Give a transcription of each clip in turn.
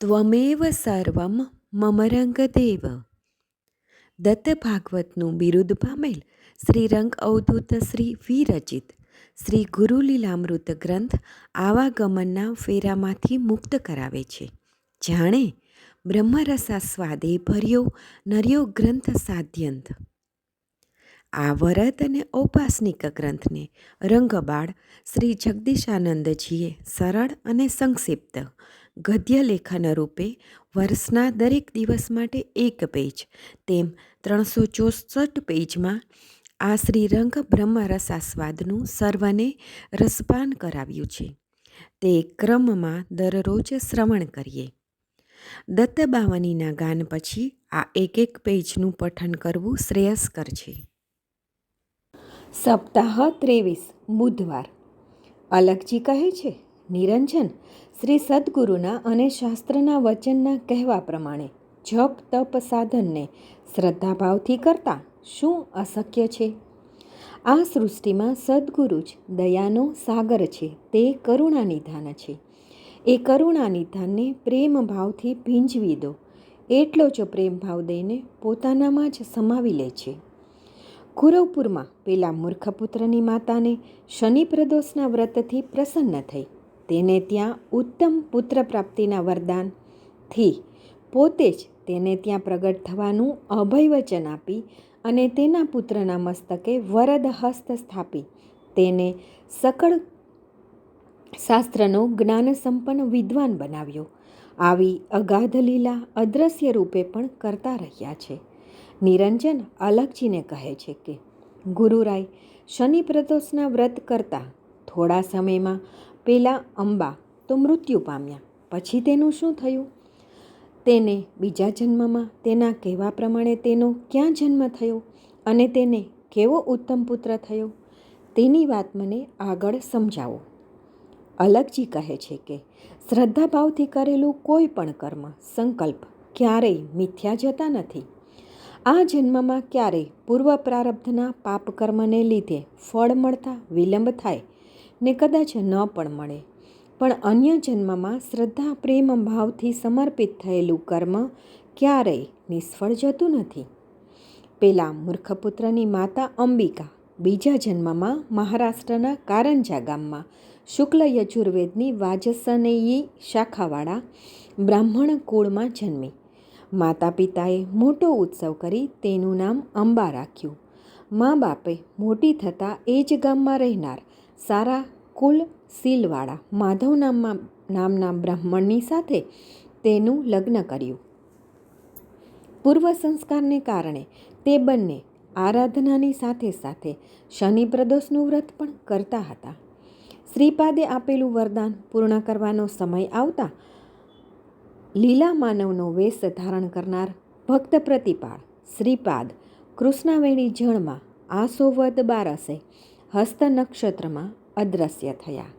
ત્વમેવ સર્વમ મમ રંગદેવ. દત્ત ભાગવતનું બિરુદ પામેલ શ્રી રંગ અવધૂત શ્રી વિરચિત શ્રી ગુરુલીલામૃત ગ્રંથ આવાગમનના ફેરામાંથી મુક્ત કરાવે છે. જાણે બ્રહ્મરસાસ્વાદે ભર્યો નર્યો ગ્રંથ સાધ્યંત. આ વરદ અને ઔપાસનિક ગ્રંથને રંગબાળ શ્રી જગદીશાનંદજીએ સરળ અને સંક્ષિપ્ત ગદ્ય લેખન રૂપે વર્ષના દરેક દિવસ માટે એક પેજ તેમ 364 પેજમાં આ શ્રીરંગ બ્રહ્મરસાસ્વાદનું સર્વને રસપાન કરાવ્યું છે. તે ક્રમમાં દરરોજ શ્રવણ કરીએ. દત્તબાવનીના ગાન પછી આ એક પેજનું પઠન કરવું શ્રેયસ્કર છે. સપ્તાહ 23 બુધવાર. અલગજી કહે છે, નિરંજન, શ્રી સદ્ગુરુના અને શાસ્ત્રના વચનના કહેવા પ્રમાણે જપ તપ સાધનને શ્રદ્ધાભાવથી કરતા શું અશક્ય છે? આ સૃષ્ટિમાં સદ્ગુરુ જ દયાનો સાગર છે. તે કરુણાનિધાન છે. એ કરુણાનિધાનને પ્રેમ ભાવથી ભીંજવી દો. એટલો જ પ્રેમ ભાવ દઈને પોતાનામાં જ સમાવી લે છે. કુરવપુરમાં પેલા મૂર્ખપુત્રની માતાને શનિ પ્રદોષના વ્રતથી પ્રસન્ન થઈ. તેને ત્યાં ઉત્તમ પુત્ર પ્રાપ્તિના વરદાનથી પોતે જ તેને ત્યાં પ્રગટ થવાનું અભય વચન આપી અને તેના પુત્રના મસ્તકે વરદ હસ્ત સ્થાપી તેને સકળ શાસ્ત્રનો જ્ઞાન સંપન્ન વિદ્વાન બનાવ્યો. આવી અગાધ લીલા અદ્રશ્ય રૂપે પણ કરતા રહ્યા છે. નિરંજન અલગજીને કહે છે કે ગુરુરાય શનિ પ્રદોષના વ્રત કરતા થોડા સમયમાં પેલા અંબા તો મૃત્યુ પામ્યા. પછી તેનું શું થયું? તેને બીજા જન્મમાં તેના કહેવા પ્રમાણે તેનો ક્યાં જન્મ થયો અને તેને કેવો ઉત્તમ પુત્ર થયો? તેની વાત મને આગળ સમજાવો. અલગજી કહે છે કે શ્રદ્ધાભાવથી કરેલું કોઈ પણ કર્મ સંકલ્પ ક્યારેય મિથ્યા જતા નથી. આ જન્મમાં ક્યારેય પૂર્વ પ્રારબ્ધના પાપ કર્મને લીધે ફળ મળતા વિલંબ થાય ને કદાચ ન પણ મળે, પણ અન્ય જન્મમાં શ્રદ્ધા પ્રેમ ભાવથી સમર્પિત થયેલું કર્મ ક્યારેય નિષ્ફળ જતું નથી. પેલા મૂર્ખપુત્રની માતા અંબિકા બીજા જન્મમાં મહારાષ્ટ્રના કારંજા ગામમાં શુક્લ યજુર્વેદની વાજસનેયી શાખાવાળા બ્રાહ્મણ કુળમાં જન્મી. માતા પિતાએ મોટો ઉત્સવ કરી તેનું નામ અંબા રાખ્યું. મા બાપે મોટી થતાં એ જ ગામમાં રહેનાર સારા કુલશીલવાળા માધવ નામના બ્રાહ્મણની સાથે તેનું લગ્ન કર્યું. પૂર્વ સંસ્કારને કારણે તે બંને આરાધનાની સાથે સાથે શનિ પ્રદોષનું વ્રત પણ કરતા હતા. શ્રીપાદે આપેલું વરદાન પૂર્ણ કરવાનો સમય આવતા લીલા માનવનો વેશ ધારણ કરનાર ભક્ત પ્રતિપાળ શ્રીપાદ કૃષ્ણાવેણી જળમાં આસોવદ બારસે હસ્ત નક્ષત્રમાં અદ્રશ્ય થયા.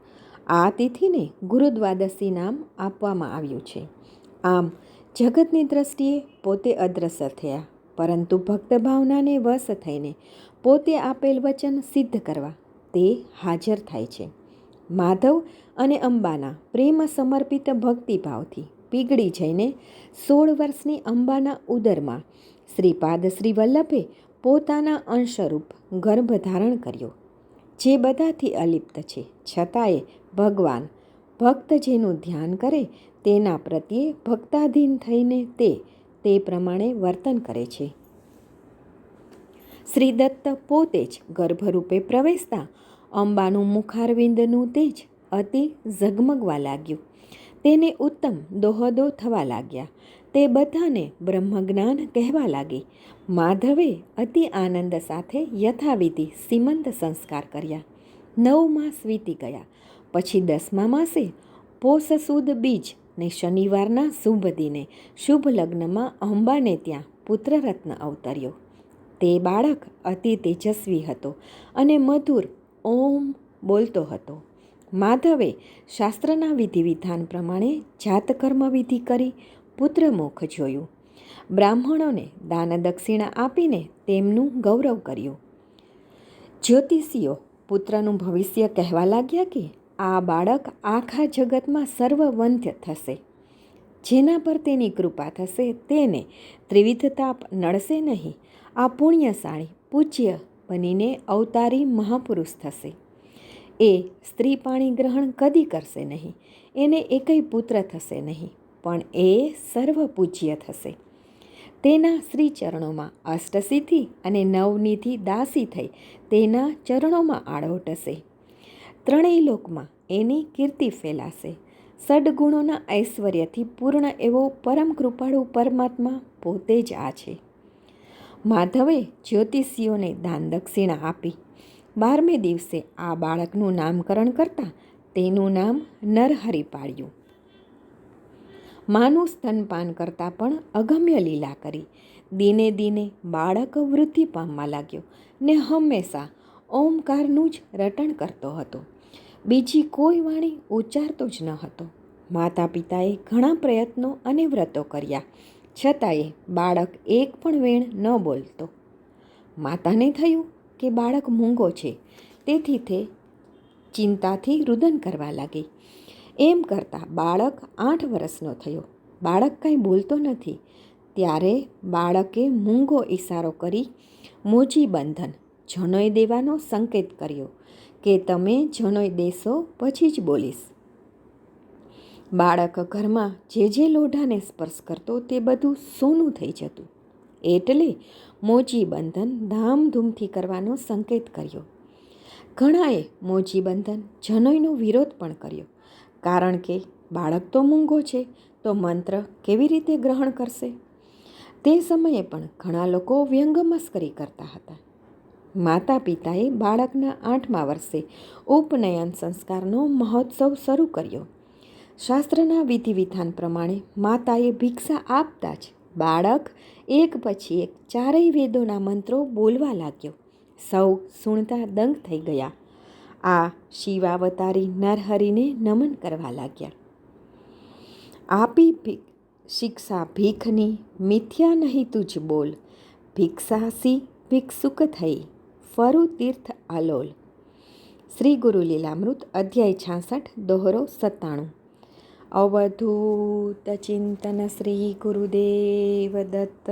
આ તિથિને ગુરુદ્વાદશી નામ આપવામાં આવ્યું છે. આમ જગતની દ્રષ્ટિએ પોતે અદ્રશ્ય થયા, પરંતુ ભક્ત ભાવનાને વશ થઈને પોતે આપેલ વચન સિદ્ધ કરવા તે હાજર થાય છે. માધવ અને અંબાના પ્રેમ સમર્પિત ભક્તિભાવથી પીગળી જઈને 16 વર્ષની અંબાના ઉદરમાં શ્રીપાદ શ્રી વલ્લભે પોતાના અંશરૂપ ગર્ભ ધારણ કર્યો. જે બધાથી અલિપ્ત છે, છતાંય ભગવાન ભક્ત જેનું ધ્યાન કરે તેના પ્રત્યે ભક્તાધીન થઈને તે પ્રમાણે વર્તન કરે છે. શ્રી દત્ત પોતે જ ગર્ભરૂપે પ્રવેશતા અંબાનું મુખારવિંદનું તેજ અતિ ઝગમગવા લાગ્યું. તેને ઉત્તમ દોહદો થવા લાગ્યા. તે બધાને બ્રહ્મજ્ઞાન કહેવા લાગી. માધવે અતિ આનંદ સાથે યથાવિધિ સીમંત સંસ્કાર કર્યા. 9 માસ વીતી ગયા. પછી 10મા માસે પોષ સુદ બીજ ને શનિવારના શુભ દિને શુભ લગ્નમાં અંબાને ત્યાં પુત્રરત્ન અવતર્યો. તે બાળક અતિ તેજસ્વી હતો અને મધુર ઓમ બોલતો હતો. માધવે શાસ્ત્રના વિધિ વિધાન પ્રમાણે જાતકર્મ વિધિ કરી પુત્રમુખ જોયું. બ્રાહ્મણોને દાન દક્ષિણા આપીને તેમનું ગૌરવ કર્યું. જ્યોતિષીઓ પુત્રનું ભવિષ્ય કહેવા લાગ્યા કે આ બાળક આખા જગતમાં સર્વવંદ્ય થશે. જેના પર તેની કૃપા થશે તેને ત્રિવિધ તાપ નડશે નહીં. આ પુણ્યશાળી પૂજ્ય બનીને અવતારી મહાપુરુષ થશે. એ સ્ત્રી પાણી ગ્રહણ કદી કરશે નહીં. એને એકેય પુત્ર થશે નહીં, પણ એ સર્વ પૂજ્ય થશે. તેના શ્રી ચરણોમાં અષ્ટસિદ્ધિ અને નવનિધિ દાસી થઈ તેના ચરણોમાં આળોટશે. ત્રણેય લોકમાં એની કીર્તિ ફેલાશે. સદગુણોના ઐશ્વર્યથી પૂર્ણ એવો પરમ કૃપાળુ પરમાત્મા પોતે જ આ છે. માધવે જ્યોતિષીઓને દાન દક્ષિણા આપી 12મે દિવસે આ બાળકનું નામકરણ કરતાં તેનું નામ નરહરિ પાડ્યું. માનું સ્તનપાન કરતાં પણ અગમ્ય લીલા કરી. દિને દિને બાળક વૃદ્ધિ પામવા લાગ્યો ને હંમેશા ઓમકારનું જ રટણ કરતો હતો. બીજી કોઈ વાણી ઉચ્ચારતો જ ન હતો. માતા પિતાએ ઘણા પ્રયત્નો અને વ્રતો કર્યા, છતાંય બાળક એક પણ વેણ ન બોલતો. માતાને થયું કે બાળક મૂંગો છે, તેથી તે ચિંતાથી રુદન કરવા લાગી. એમ કરતાં બાળક 8 વર્ષનો થયો. બાળક કાંઈ બોલતો નથી. ત્યારે બાળકે મૂંગો ઈશારો કરી મોચી બંધન જનોઈ દેવાનો સંકેત કર્યો કે તમે જનોઈ દેશો પછી જ બોલીશ. બાળક ઘરમાં જે લોઢાને સ્પર્શ કરતો તે બધું સોનું થઈ જતું. એટલે મોચી બંધન ધામધૂમથી કરવાનો સંકેત કર્યો. ઘણાએ મોચી બંધન જનોઈનો વિરોધ પણ કર્યો, કારણ કે બાળક તો મૂંગો છે તો મંત્ર કેવી રીતે ગ્રહણ કરશે. તે સમયે પણ ઘણા લોકો વ્યંગમસ્કરી કરતા હતા. માતા પિતાએ બાળકના 8મા વર્ષે ઉપનયન સંસ્કારનો મહોત્સવ શરૂ કર્યો. શાસ્ત્રના વિધિ વિધાન પ્રમાણે માતાએ ભિક્ષા આપતા જ બાળક એક પછી એક 4 વેદોના મંત્રો બોલવા લાગ્યો. સૌ સુણતા દંગ થઈ ગયા. આ શિવાવતારી નરહરિને નમન કરવા લાગ્યા. આપી શિક્ષા ભીખની મિથ્યા નહીં તુજ બોલ, ભિક્ષાસી ભિક્ષુક થઈ ફરું તીર્થ આલોલ. શ્રી ગુરુ લીલામૃત અધ્યાય 66 દોહરો 97. અવધૂત ચિંતન શ્રી ગુરુદેવ દત્ત.